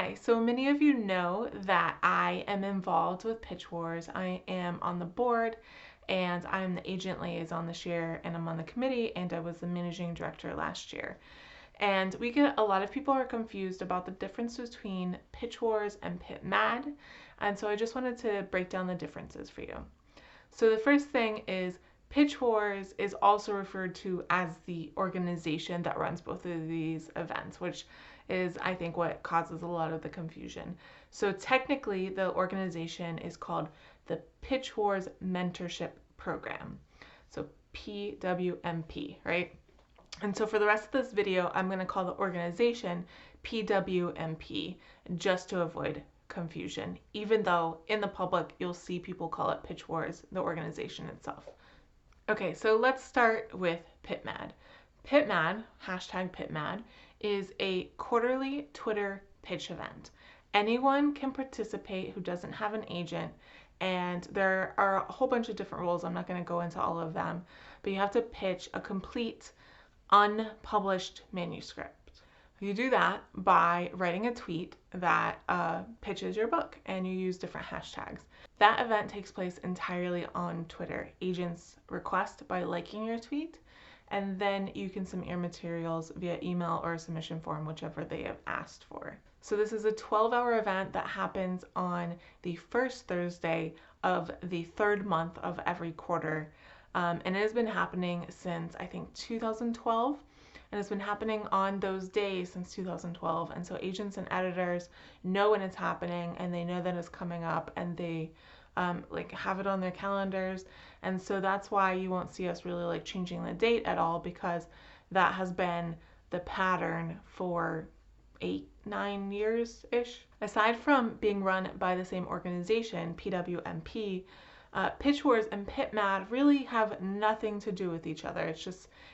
Hi, so many of you know that I am involved with Pitch Wars. I am on the board and I'm the agent liaison this year and I'm on the committee and I was the managing director last year. And we get a lot of people are confused about the difference between Pitch Wars and pitmad. And so I just wanted to break down the differences for you. So the first thing is Pitch Wars is also referred to as the organization that runs both of these events, which is, I think, what causes a lot of the confusion. So technically, the organization is called the Pitch Wars Mentorship Program. So PWMP, right? And so for the rest of this video, I'm going to call the organization PWMP just to avoid confusion, even though in the public you'll see people call it Pitch Wars, the organization itself. Okay, so let's start with pitmad. Pitmad, hashtag pitmad, is a quarterly Twitter pitch event. Anyone can participate who doesn't have an agent, and there are a whole bunch of different rules. I'm not going to go into all of them, but you have to pitch a complete unpublished manuscript. You do that by writing a tweet that pitches your book and you use different hashtags. That event takes place entirely on Twitter. Agents request by liking your tweet, and then you can submit your materials via email or a submission form, whichever they have asked for. So this is a 12-hour event that happens on the first Thursday of the third month of every quarter. And it has been happening since, I think, 2012. And it's been happening on those days since 2012. And so agents and editors know when it's happening and they know that it's coming up and they have it on their calendars. And so that's why you won't see us really changing the date at all, because that has been the pattern for 8-9 years-ish. Aside from being run by the same organization, PWMP, Pitch Wars and pitmad really have nothing to do with each other.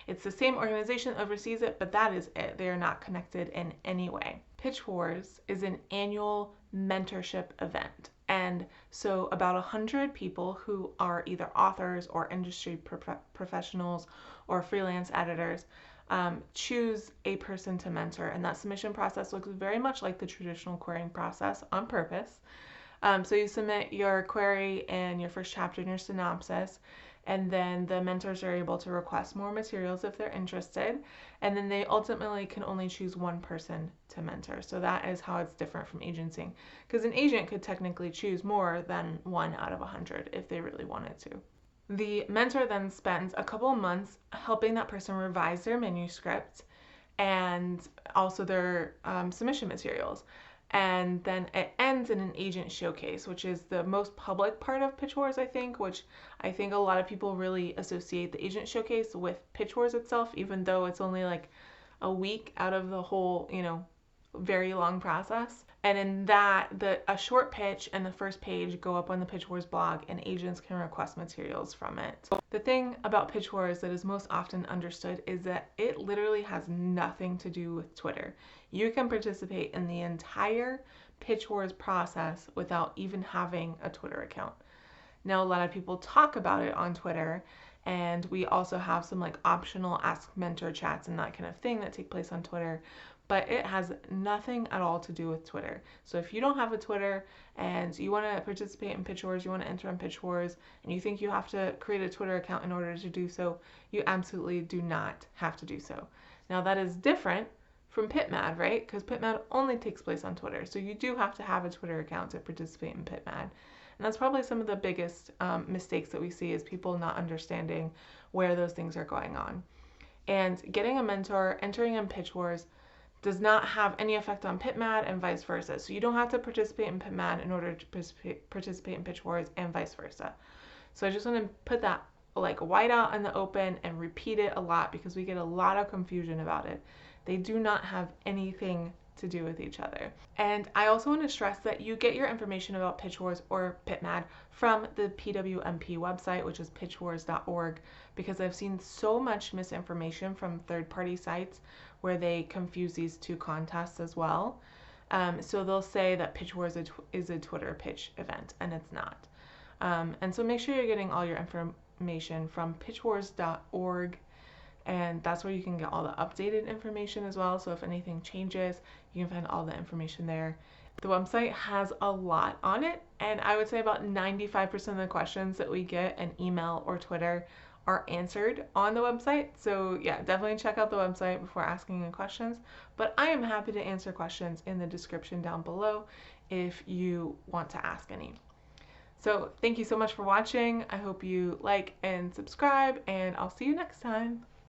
It's the same organization that oversees it, but that is it. They are not connected in any way. Pitch Wars is an annual mentorship event. And so about 100 people who are either authors or industry professionals or freelance editors choose a person to mentor. And that submission process looks very much like the traditional querying process on purpose. So you submit your query and your first chapter and your synopsis, and then the mentors are able to request more materials if they're interested, and then they ultimately can only choose one person to mentor. So that is how it's different from agenting, because an agent could technically choose more than 1 out of 100 if they really wanted to. The mentor then spends a couple of months helping that person revise their manuscript and also their submission materials. And then it ends in an agent showcase, which is the most public part of Pitch Wars, I think, which I think a lot of people really associate the agent showcase with Pitch Wars itself, even though it's only a week out of the whole, very long process. And in that, a short pitch and the first page go up on the Pitch Wars blog, and agents can request materials from it. The thing about Pitch Wars that is most often understood is that it literally has nothing to do with Twitter. You can participate in the entire Pitch Wars process without even having a Twitter account. Now, a lot of people talk about it on Twitter, and we also have some optional Ask Mentor chats and that kind of thing that take place on Twitter, but it has nothing at all to do with Twitter. So if you don't have a Twitter and you want to participate in Pitch Wars, you want to enter in Pitch Wars, and you think you have to create a Twitter account in order to do so, you absolutely do not have to do so. Now that is different from pitmad, right? Because pitmad only takes place on Twitter. So you do have to have a Twitter account to participate in pitmad. And that's probably some of the biggest mistakes that we see, is people not understanding where those things are going on. And getting a mentor, entering in Pitch Wars, does not have any effect on pitmad and vice versa. So you don't have to participate in pitmad in order to participate in Pitch Wars and vice versa. So I just want to put that wide out in the open and repeat it a lot, because we get a lot of confusion about it. They do not have anything to do with each other. And I also want to stress that you get your information about Pitch Wars or pitmad from the PWMP website, which is pitchwars.org, because I've seen so much misinformation from third-party sites where they confuse these two contests as well. So they'll say that Pitch Wars is a Twitter pitch event, and it's not. And so make sure you're getting all your information from pitchwars.org and that's where you can get all the updated information as well. So if anything changes, you can find all the information there. The website has a lot on it, and I would say about 95% of the questions that we get in email or Twitter are answered on the website. So yeah, definitely check out the website before asking any questions. But I am happy to answer questions in the description down below if you want to ask any. So thank you so much for watching. I hope you like and subscribe, and I'll see you next time.